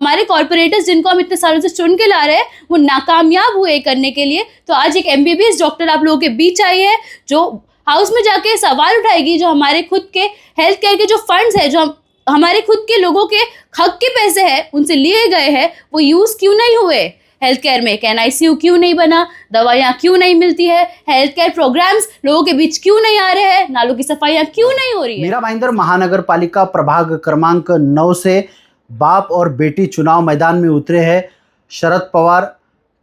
हमारे कॉर्पोरेटर्स जिनको हम इतने सालों से चुन के ला रहे हैं वो नाकामयाब हुए करने के लिए। तो आज एक MBBS डॉक्टर आप लोगों के बीच आई है जो हाउस में जाके सवाल उठाएगी, जो हमारे खुद के हेल्थ केयर के जो फंड्स है, जो हमारे खुद के लोगों के हक के पैसे हैं उनसे लिए गए हैं, वो यूज़ क्यों नहीं हुए हेल्थ केयर में। एक NICU क्यों नहीं बना, दवाइयाँ क्यों नहीं मिलती है, हेल्थ केयर प्रोग्राम्स लोगों के बीच क्यों नहीं आ रहे हैं, नालों की सफाइयाँ क्यों नहीं हो रही है। मीरा भाईंदर महानगर पालिका प्रभाग क्रमांक 9 से बाप और बेटी चुनाव मैदान में उतरे हैं। शरद पवार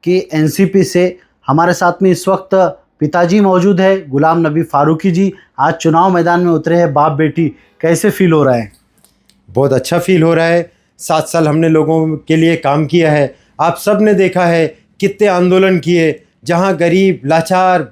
की NCP से हमारे साथ में इस वक्त पिताजी मौजूद है, गुलाम नबी फारूकी जी। आज चुनाव मैदान में उतरे हैं बाप बेटी, कैसे फील हो रहा है? बहुत अच्छा फील हो रहा है। 7 साल हमने लोगों के लिए काम किया है। आप सब ने देखा है कितने आंदोलन किए, जहां गरीब, लाचार,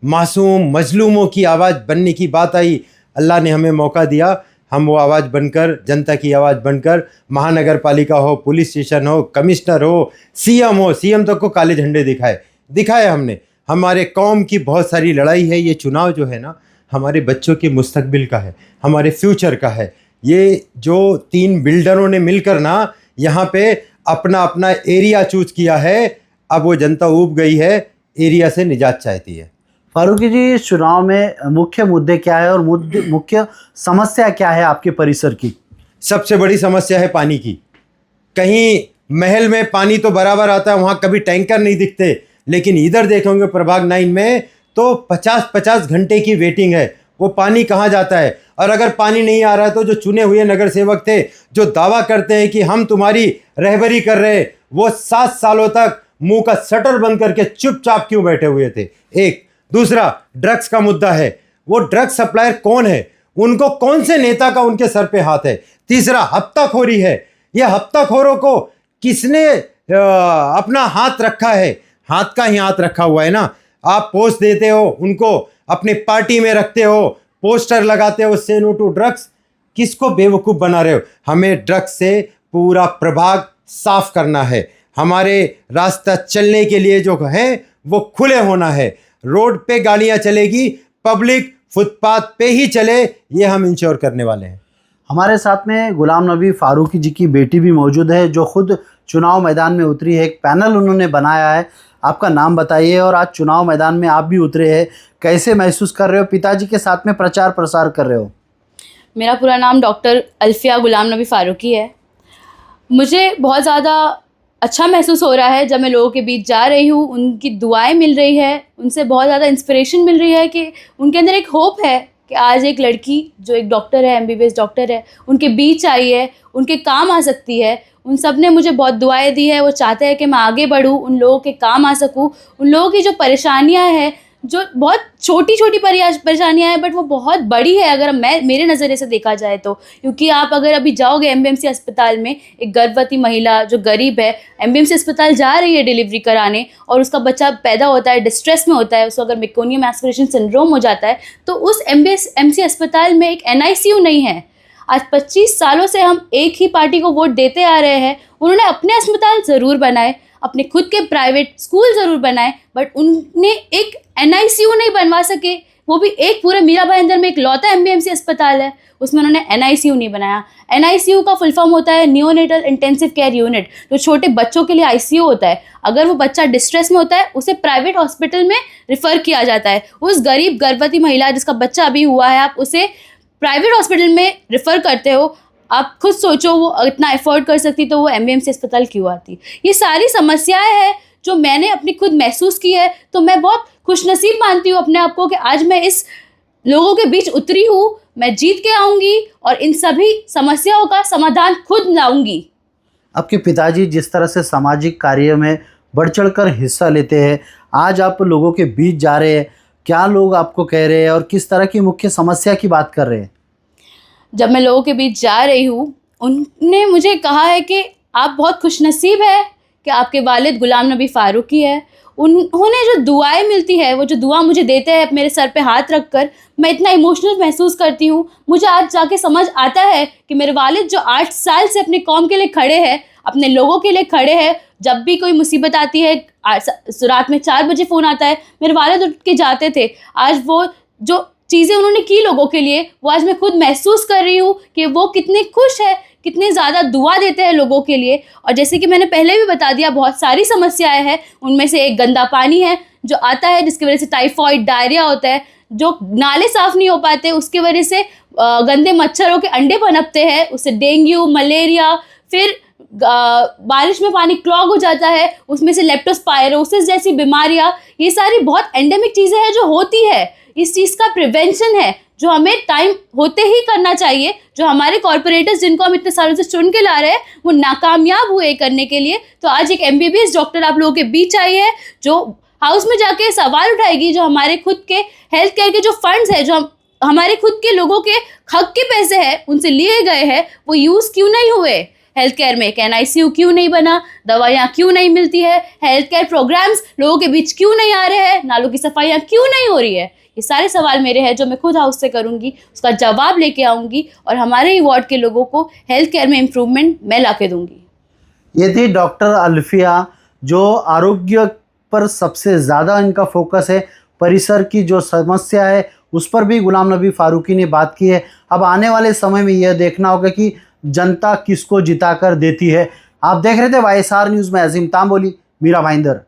मासूम, मजलूमों की आवाज़ बनने की बात आई। अल्लाह ने हमें मौका दिया, हम वो आवाज़ बनकर, जनता की आवाज़ बनकर, महानगर पालिका हो, पुलिस स्टेशन हो, कमिश्नर हो, CM हो, CM तक को काले झंडे दिखाए हमने। हमारे कौम की बहुत सारी लड़ाई है। ये चुनाव जो है ना, हमारे बच्चों के मुस्तकबिल का है, हमारे फ्यूचर का है। ये जो 3 बिल्डरों ने मिलकर ना यहाँ पे अपना अपना एरिया चूज किया है, अब वो जनता ऊब गई है, एरिया से निजात चाहती है। फारूकी जी, इस चुनाव में मुख्य मुद्दे क्या है और मुख्य समस्या क्या है आपके परिसर की? सबसे बड़ी समस्या है पानी की। कहीं महल में पानी तो बराबर आता है, वहाँ कभी टैंकर नहीं दिखते, लेकिन इधर देखोगे प्रभाग 9 में तो 50-50 घंटे की वेटिंग है। वो पानी कहाँ जाता है? और अगर पानी नहीं आ रहा है तो जो चुने हुए नगर सेवक थे, जो दावा करते हैं कि हम तुम्हारी रहबरी कर रहे हैं, वो 7 सालों तक मुंह का शटर बंद करके चुपचाप क्यों बैठे हुए थे? एक। दूसरा, ड्रग्स का मुद्दा है। वो ड्रग्स सप्लायर कौन है? उनको कौन से नेता का उनके सर पे हाथ है? तीसरा, हफ्ताखोरी है। ये हफ्ताखोरों को किसने अपना हाथ रखा है? हाथ का ही हाथ रखा हुआ है ना। आप पोस्ट देते हो, उनको अपनी पार्टी में रखते हो, पोस्टर लगाते हो से नो टू ड्रग्स। किसको बेवकूफ़ बना रहे हो? हमें ड्रग्स से पूरा प्रभाग साफ करना है। हमारे रास्ता चलने के लिए जो है वो खुले होना है। रोड पे गाड़ियां चलेगी, पब्लिक फुटपाथ पे ही चले, ये हम इंश्योर करने वाले हैं। हमारे साथ में गुलाम नबी फारूकी जी की बेटी भी मौजूद है, जो खुद चुनाव मैदान में उतरी है। एक पैनल उन्होंने बनाया है। आपका नाम बताइए और आज चुनाव मैदान में आप भी उतरे हैं, कैसे महसूस कर रहे हो? पिताजी के साथ में प्रचार प्रसार कर रहे हो। मेरा पूरा नाम डॉक्टर अल्फिया गुलाम नबी फारूकी है। मुझे बहुत ज़्यादा अच्छा महसूस हो रहा है जब मैं लोगों के बीच जा रही हूँ, उनकी दुआएं मिल रही है, उनसे बहुत ज़्यादा इंस्पिरेशन मिल रही है कि उनके अंदर एक होप है कि आज एक लड़की जो एक डॉक्टर है, MBBS डॉक्टर है, उनके बीच आई है, उनके काम आ सकती है। उन सब ने मुझे बहुत दुआएं दी है। वो चाहते हैं कि मैं आगे बढ़ूँ, उन लोगों के काम आ सकूँ। उन लोगों की जो परेशानियाँ हैं, जो बहुत छोटी छोटी परेशानियाँ हैं, बट वो बहुत बड़ी है अगर मेरे नज़रिए से देखा जाए तो। क्योंकि आप अगर अभी जाओगे MBMC अस्पताल में, एक गर्भवती महिला जो गरीब है MBMC अस्पताल जा रही है डिलीवरी कराने, और उसका बच्चा पैदा होता है, डिस्ट्रेस में होता है, उसको अगर मेकोनियम एस्पिरेशन सिंड्रोम हो जाता है, तो उस MBMC अस्पताल में एक NICU नहीं है। आज 25 सालों से हम एक ही पार्टी को वोट देते आ रहे हैं। उन्होंने अपने अस्पताल ज़रूर बनाए, अपने खुद के प्राइवेट स्कूल ज़रूर बनाए, बट उनने एक NICU नहीं बनवा सके। वो भी एक पूरे मीरा भाईंदर में एक लौता MBMC अस्पताल है, उसमें उन्होंने NICU नहीं बनाया। NICU का फुल फॉर्म होता है नियोनेटल इंटेंसिव केयर यूनिट, जो छोटे बच्चों के लिए ICU होता है। अगर वो बच्चा डिस्ट्रेस में होता है, उसे प्राइवेट हॉस्पिटल में रिफ़र किया जाता है। उस गरीब गर्भवती महिला जिसका बच्चा अभी हुआ है, आप उसे प्राइवेट हॉस्पिटल में रिफ़र करते हो। आप खुद सोचो, वो इतना एफोर्ड कर सकती तो वो MBMC अस्पताल क्यों आती? ये सारी समस्याएं हैं जो मैंने अपनी खुद महसूस की है। तो मैं बहुत खुशनसीब मानती हूँ अपने आप को कि आज मैं इस लोगों के बीच उतरी हूँ। मैं जीत के आऊँगी और इन सभी समस्याओं का समाधान खुद लाऊंगी। आपके पिताजी जिस तरह से सामाजिक कार्य में बढ़ चढ़ कर हिस्सा लेते हैं, आज आप लोगों के बीच जा रहे हैं, क्या लोग आपको कह रहे हैं और किस तरह की मुख्य समस्या की बात कर रहे हैं? जब मैं लोगों के बीच जा रही हूँ, उनने मुझे कहा है कि आप बहुत खुशनसीब है कि आपके वालिद गुलाम नबी फारूकी है। उन्होंने जो दुआएं मिलती है, वो जो दुआ मुझे देते हैं मेरे सर पे हाथ रख कर, मैं इतना इमोशनल महसूस करती हूँ। मुझे आज जाके समझ आता है कि मेरे वालिद जो 8 साल से अपने कौम के लिए खड़े हैं, अपने लोगों के लिए खड़े हैं। जब भी कोई मुसीबत आती है, रात में 4 बजे फ़ोन आता है, मेरे वालिद उठ के जाते थे। आज वो जो चीज़ें उन्होंने की लोगों के लिए, वो आज मैं खुद महसूस कर रही हूँ कि वो कितने खुश है कितने ज़्यादा दुआ देते हैं लोगों के लिए। और जैसे कि मैंने पहले भी बता दिया, बहुत सारी समस्याएं हैं, उनमें से एक गंदा पानी है जो आता है, जिसकी वजह से टाइफॉइड, डायरिया होता है। जो नाले साफ़ नहीं हो पाते, उसकी वजह से गंदे मच्छरों के अंडे पनपते हैं, उससे डेंगू, मलेरिया, फिर बारिश में पानी क्लॉग हो जाता है, उसमें से लेप्टोस्पायरोसिस जैसी बीमारियां, ये सारी बहुत एंडेमिक चीज़ें हैं जो होती है। इस चीज़ का प्रिवेंशन है जो हमें टाइम होते ही करना चाहिए। जो हमारे कॉर्पोरेटर्स जिनको हम इतने सालों से चुन के ला रहे हैं, वो नाकामयाब हुए करने के लिए। तो आज एक MBBS डॉक्टर आप लोगों के बीच आई है जो हाउस में जाके सवाल उठाएगी, जो हमारे खुद के हेल्थ केयर के जो फंड्स है, जो हमारे खुद के लोगों के हक के पैसे हैं, उनसे लिए गए हैं, वो यूज़ क्यों नहीं हुए हेल्थ केयर में। कैन ICU क्यों नहीं बना, दवाइयाँ क्यों नहीं मिलती है, हेल्थ केयर प्रोग्राम्स लोगों के बीच क्यों नहीं आ रहे हैं, नालों की सफाइयाँ क्यों नहीं हो रही है। ये सारे सवाल मेरे हैं जो मैं खुद हाउस से करूँगी, उसका जवाब लेके आऊँगी और हमारे ही वार्ड के लोगों को हेल्थ केयर में इम्प्रूवमेंट मैं ला के दूँगी। ये थी डॉक्टर अल्फिया, जो आरोग्य पर सबसे ज़्यादा इनका फोकस है। परिसर की जो समस्या है उस पर भी गुलाम नबी फारूकी ने बात की है। अब आने वाले समय में यह देखना होगा कि जनता किसको जिताकर देती है। आप देख रहे थे YSR न्यूज़ में अजीम तांबोली, मीरा भाईंदर।